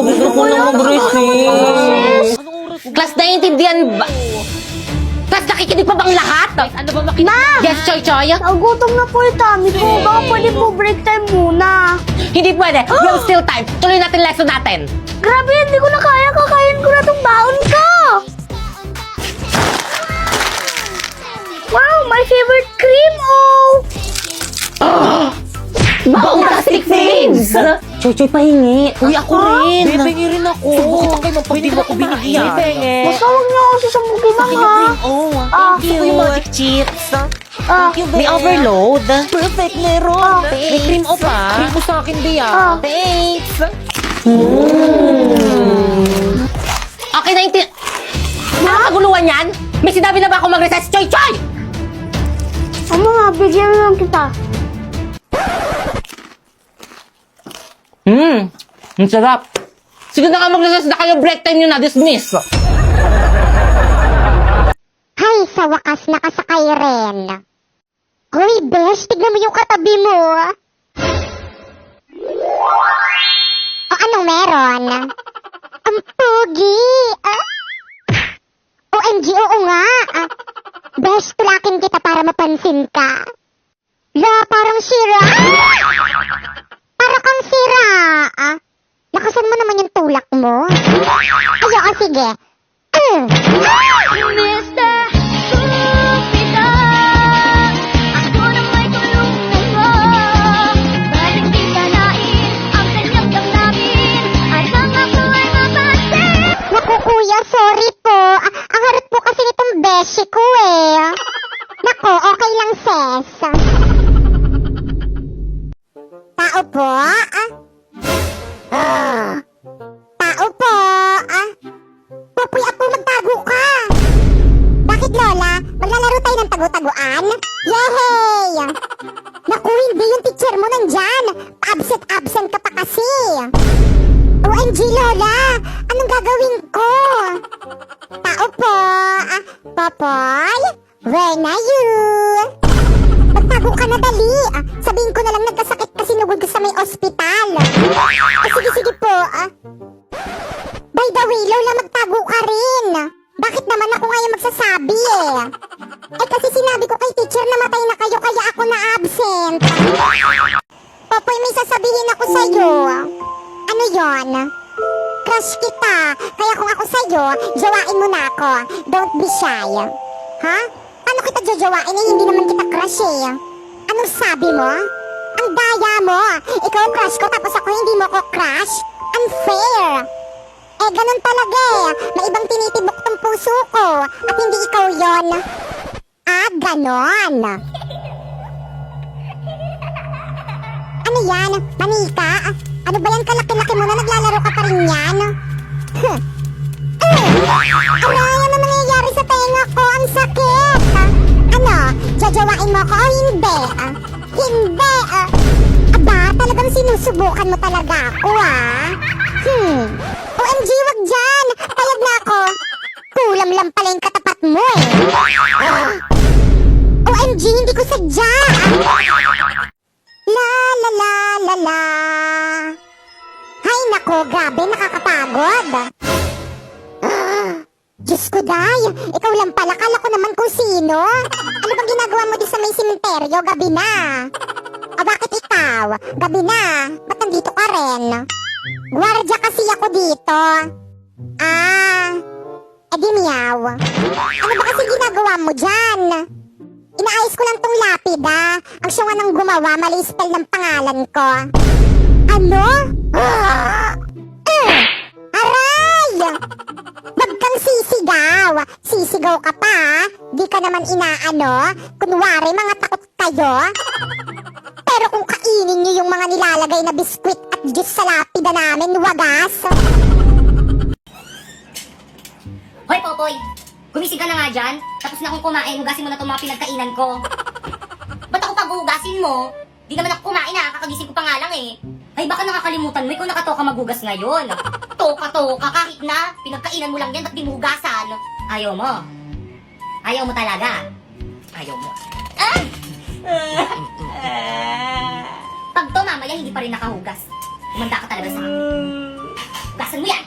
Gusto ko na mag-recess. Class, naiintindihan ba? Class, nakikinig pa bang lahat? Ano ba makinig? Ma! Yes, Choy Choy? Nagutom na po yung tummy ko. Baka pwede po break time muna. Hindi pwede. We have still time. Tuloy natin lesson natin. Grabe, hindi ko na kaya. Kakain ko na tong baon ko. Wow, my favorite cream, oh! Baong plastic things! Choy Choy, pahingi. Uy, ako rin. Bibingi rin ako. Subukan kayo pag di mo ko binigyan. Basta huwag niyo ako sasamukin, ha? Oh, Ah, thank you. Yung magic chips. Ah, Thank you, May Beth. overload. Perfect, meron. May cream o pa? Cream mo sa akin, Bea. Ah. Thanks. Okay, naintindihan. Ano kaguluhan yan? May sinabi na ba ako mag-recess? Choy Choy! Ama, bigyan na lang kita. Ang sarap. Sige na nga mag-recess na kayo. Break time nyo na. Dismiss. Hay, sa wakas nakasakay rin. Hoy, Besh, tignan mo yung katabi mo. O, anong meron? Ang pogi. OMG, oo nga. Besh, tulakin kita para mapansin ka. La, parang sira. Para kang sira. Lakasan mo naman yung tulak mo. Ayoko, sige. Naku, kuya, sorry po. Ang harot po kasi nitong beshi ko eh. Naku, okay lang, sis. Tao po? Tao po? Popoy, ako magtago ka. Bakit, Lola? Maglalaro tayo ng tago-taguan? Yehey! Naku, hindi yung teacher mo nandyan. Absent ka pa kasi. OMG, Lola! Anong gagawin ko? Tao po? Popoy? Where na you? Magtago ka na, dali. Sabihin ko na lang nagkasakit kasi nugod ko sa may ospital. Sige po. By the way, Lola, magtago ka rin. Bakit naman ako ngayon magsasabi eh? Kasi sinabi ko kay teacher na matay na kayo kaya ako na absent. Popoy, may sasabihin ako sa'yo. Ano yon? Crush kita. Kaya kung ako sa'yo, jawain mo na ako. Don't be shy. Ha? Paano kita jajawain eh? Hindi naman kita crush eh. Anong sabi mo? Ang daya mo. Ikaw crush ko tapos ako hindi mo ko crush? Unfair. Ganun talaga eh. May ibang tinitibok tong puso ko. At hindi ikaw yon. Ganon. Ano yan? Manika? Ano ba yan kalaki-laki mo na naglalaro ka pa rin yan? Aray, ano nangyayari sa tenga ko? Ang sakit! Ano? Jajawain mo ko o hindi? Hindi! Aba, talagang sinusubukan mo talaga ako OMG, wag dyan! Payag na ako! Kulam lang pala yung katapat mo eh! OMG, hindi ko sadya! La la la la la! Hay nako, grabe, nakakapagod! Diyos ko, Day! Ikaw lang pala, kala ko naman kung sino! Ano bang ginagawa mo di sa may simenteryo? Gabi na! Bakit ikaw? Gabi na! Ba't nandito ka rin? Gwardya kasi ako dito! Edi miyaw! Ano ba kasi ginagawa mo dyan? Inaayos ko lang tong lapida. Ang siya nga nang gumawa, mali spell ng pangalan ko. Ano? Aray! Wag kang sisigaw. Sisigaw ka pa, di ka naman inaano. Kunwari, mga takot kayo. Pero kung kainin niyo yung mga nilalagay na biskwit at juice sa lapida namin, wagas. Hoy, Popoy! Gumising ka na nga dyan. Tapos na akong kumain, hugasin mo na itong mga pinagkainan ko. Ba't ako pag-hugasin mo? Di naman ako kumain na, kakagising ko pa nga lang eh. Ay, baka nakakalimutan mo, ikaw nakatoka magugas ngayon. Toka, kahit na, pinagkainan mo lang yan, ba't di mo hugasan? Ayaw mo. Ayaw mo talaga. Ayaw mo. Pag to mamaya, hindi pa rin nakahugas. Umanda ka talaga sa akin. Hugasan mo yan!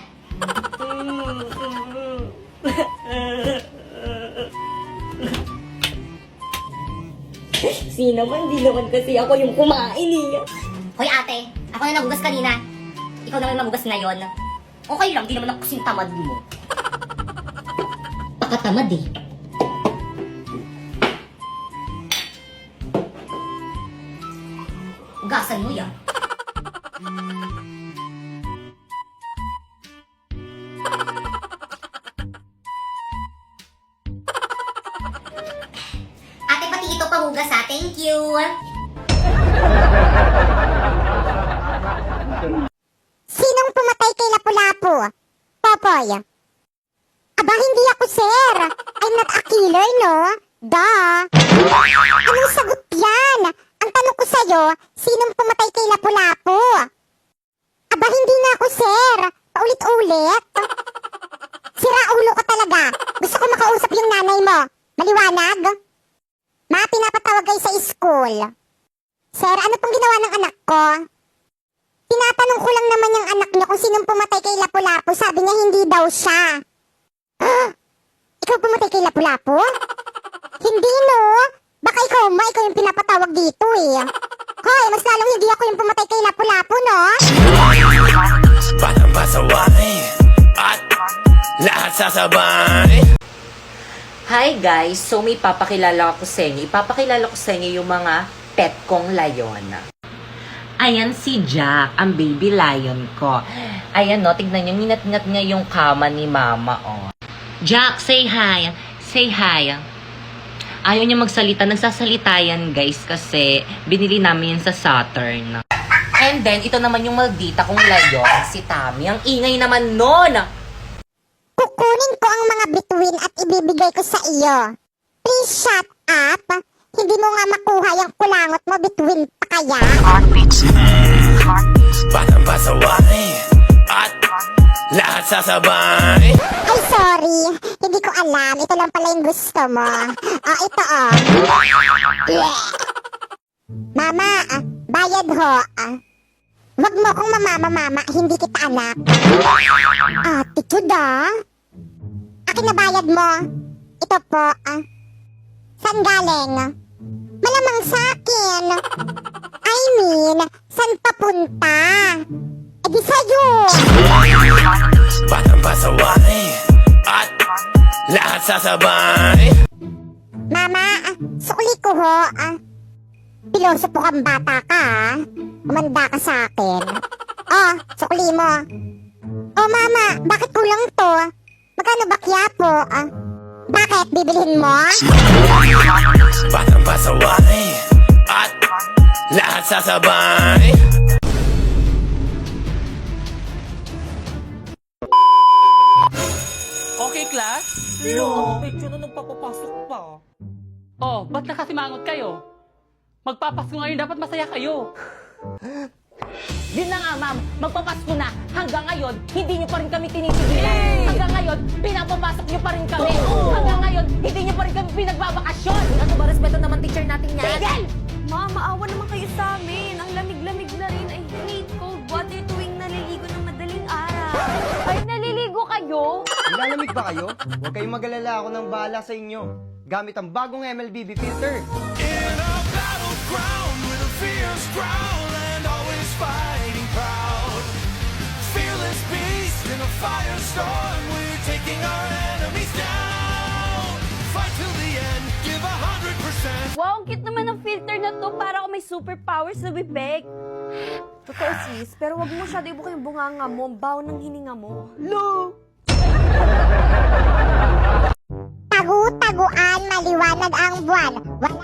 Sino man, di naman kasi ako yung kumain eh. Hoy ate, ako na nagugas kanina. Ikaw naman magugas ngayon. Okay lang, di naman ako kasing tamad mo. Pakatamad eh. Hugasan mo yan. Ate, pati ito pahugas ha. Thank you. Sinong pumatay kay Lapu-Lapu? Popoy. Aba, hindi ako, sir. I'm not a killer, no? Duh. Anong sagot yan? Ang tanong ko sa'yo, sinong pumatay kay Lapu-Lapu? Aba, hindi nga ako, sir. Paulit-ulit. Sira ulo ka talaga. Gusto ko makausap yung nanay mo. Maliwanag? Ma, pinapatawag kayo sa school. Sir, ano pong ginawa ng anak ko? Tinatanong ko lang naman yung anak niyo kung sinong pumatay kay Lapu-Lapu. Sabi niya hindi daw siya. Ikaw pumatay kay Lapu-Lapu? Hindi, no? Baka ikaw yung pinapatawag dito eh. Hoy, mas lalong hindi ako yung pumatay kay Lapu-Lapu, no? Batang pasaway at lahat sasabay. Hi guys, so may papakilala ko sa inyo. Ipapakilala ko sa inyo yung mga pet kong layon. Ayan si Jack, ang baby lion ko. Ayan no, tignan nyo, minat-ngat nga yung kama ni mama, oh. Jack, say hi. Say hi. Ayaw niya magsalita, nagsasalita yan guys kasi binili namin yun sa Saturn. And then, ito naman yung maldita kong layon, si Tammy. Ang ingay naman nun! Kukunin ko ang mga bituin at ibibigay ko sa iyo. Please shut up. Hindi mo nga makuha yung kulangot mo, bituin pa kaya? Batang pasaway at lahat sasabay. Ay, sorry. Hindi ko alam. Ito lang pala yung gusto mo. Ito, Mama, bayad ho. Wag mo akong mama. Hindi kita anak. Attitude, Akin na bayad mo. Ito po, Saan galing? Malamang sa akin. I mean, saan papunta? E di sa'yo. Batang pasaway at lahat sasabay. Mama, sukli ko ho. Piloso po kang bata ka, Umanda ka sa akin. Sukli mo. Mama, bakit kulang to? Magkano bakya po? Bakit? Bibilhin mo? Batang pasaway at lahat sasabay. Okay, class? Hello, medyo na nagpapapasok pa. Oh, ba't nakasimangot kayo? Magpapasko ngayon, dapat masaya kayo. Yun na nga, ma'am. Magpapasko na. Hanggang ngayon, hindi niyo pa rin kami tinitigilan. Hanggang ngayon, pinapapasok niyo pa rin kami. Hanggang ngayon, hindi niyo pa rin kami pinagbabakasyon. Ano ba, respeto naman teacher natin yan? Tigil! Ma, maawa naman kayo sa amin. Ang lamig-lamig na rin. I hate cold water tuwing naliligo ng madaling araw. Ay, naliligo kayo? Nilalamig ba kayo? Huwag kayong mag-alala, ako nang bahala sa inyo. Gamit ang bagong MLBB filter. In a battleground with a fierce growl and always fighting proud. Fearless beast in a firestorm, we're taking our enemies down. Fight till the end, give 100%. Wow, ang cute naman ng filter na to. Para ako may superpowers na bibig. Totoo sis, pero wag mo siya ibuka yung bunganga mo. Ang baho ng hininga mo. Lo! Tagu-taguan, maliwanag ang buwan.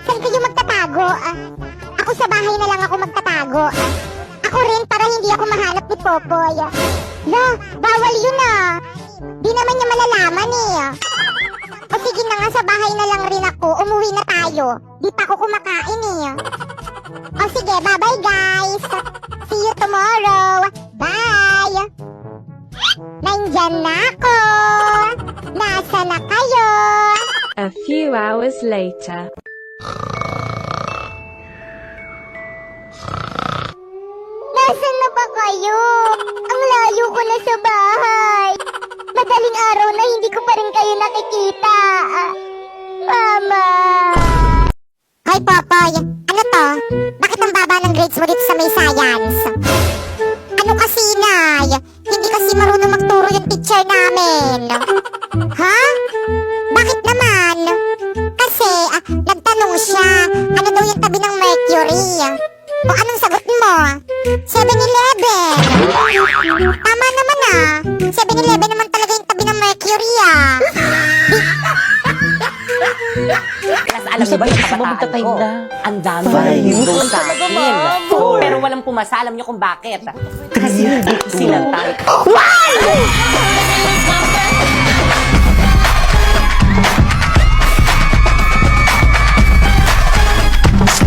Saan kayo magtatago? Ako sa bahay na lang ako magtatago. Ako rin para hindi ako mahanap ni Popoy. No, bawal yun Di naman niya malalaman O sige na nga, sa bahay na lang rin ako. Umuwi na tayo. Di pa ako kumakain O sige, bye-bye guys. See you tomorrow. Bye! Nandyan na ako! Nasa na kayo? A few hours later. Nasaan na ba kayo? kayo? Ang layo ko na sa bahay. Madaling araw na hindi ko pa rin kayo nakikita. Mama! Hoy, Popoy! Ano to? Bakit ang baba ng grades mo dito sa may science? Ano kasi, Nay? Hindi kasi marunong magturo yung teacher namin. Ha? Bakit naman? Kasi, nagtanong siya, ano daw yung tabi ng Mercury? O anong sagot mo? 7-Eleven! Tama naman 7-Eleven naman talaga yung tabi ng Mercury Kasi alam niyo ba yung kabataan ko? Ang dami na nag-go sa akin. Pero walang pumasa. Alam niyo kung bakit? Kasi hindi ko sila type.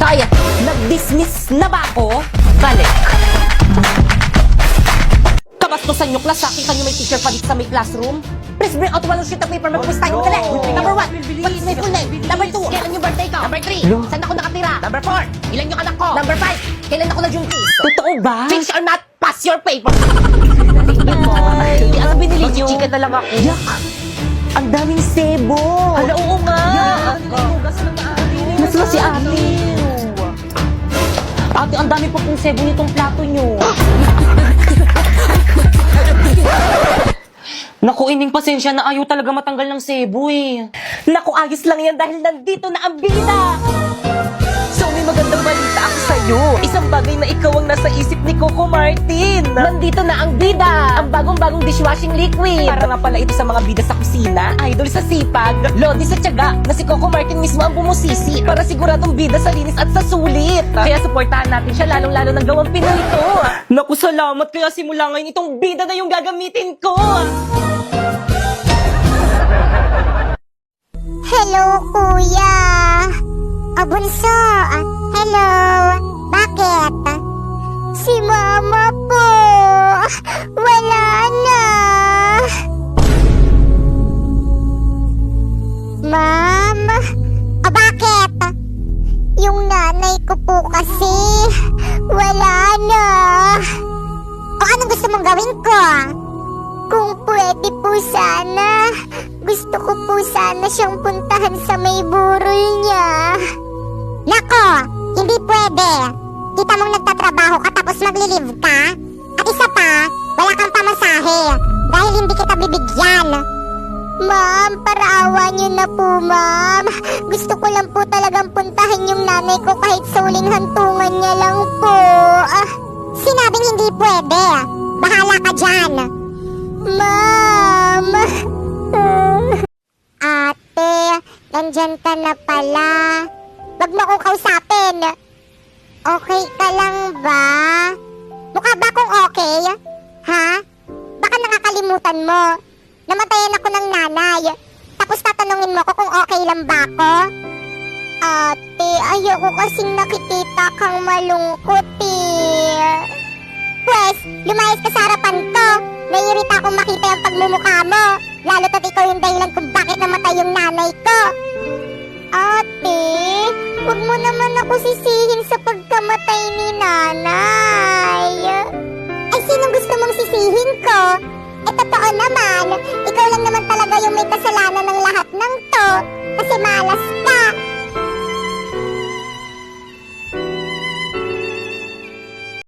Kaya, nag-dismiss na ba ako? Balik. Kabastusan niyo class, sa akin kanyo may teacher pa dito sa may classroom. Please bring out one sheet of paper, mag-quiz tayo. Dali. Number 1, what's my full name? Number 2, kailan yung birthday ko? Number 3, saan ako nakatira? Number 4, ilan yung anak ko? Number 5, kailan ako nag-junkies? Totoo ba? Finish or not, pass your paper. Tingnan mo. Hindi, ano binili niyo? Chicken na lang ako. Yak! Ang daming sebo. Hala, oo nga. Mas si ate. Ate, ang dami po pong sebo nitong plato niyo. Naku, ining pasensya na ayaw talaga matanggal ng sebo eh. Naku, ayos lang yan dahil nandito na ang bida! So, may magandang balita ako sa'yo. Isang bagay na ikaw ang nasa isip ni Coco Martin. Nandito na ang bida! Ang bagong-bagong dishwashing liquid. Para nga pala ito sa mga bida sa kusina, idol sa sipag, lodi sa tiyaga, na si Coco Martin mismo ang bumusisi para siguradong bida sa linis at sa sulit. Kaya supportahan natin siya lalong-lalo ng gawang Pinoy to. Naku, salamat. Kaya simula ngayon itong bida na yung gagamitin ko. Hello, Kuya! Bunso! Hello! Bakit? Si Mama po! Wala na! Ma'am? Bakit? Yung nanay ko po kasi wala na! O anong gusto mong gawin ko? Kung pwede po sana, gusto ko po sana siyang puntahan sa may burol niya. Nako, hindi pwede. Kita mong nagtatrabaho ka tapos magli-leave ka? At isa pa, wala kang pamasahe dahil hindi kita bibigyan. Ma'am, paraawa niyo na po, ma'am. Gusto ko lang po talagang puntahan yung nanay ko kahit sa uling hantungan niya lang po. Sinabing hindi pwede. Bahala ka dyan. Ma'am! Ate, nandyan ka na pala. Wag mo akong kausapin. Okay ka lang ba? Mukha ba akong okay? Ha? Baka nakakalimutan mo. Namatayan ako ng nanay. Tapos tatanungin mo ko kung okay lang ba ako? Ate, ayoko kasing nakikita kang malungkot eh. Pwes, lumayas ka sa harapan ko. Naiirita akong makita yung pagmumukha mo. Lalo at ikaw yung dahilan kung bakit namatay yung nanay ko. Ate, huwag mo naman ako sisihin sa pagkamatay ni nanay. Ay, sinong gusto mong sisihin ko? Totoo naman, ikaw lang naman talaga yung may kasalanan ng lahat ng to. Kasi malas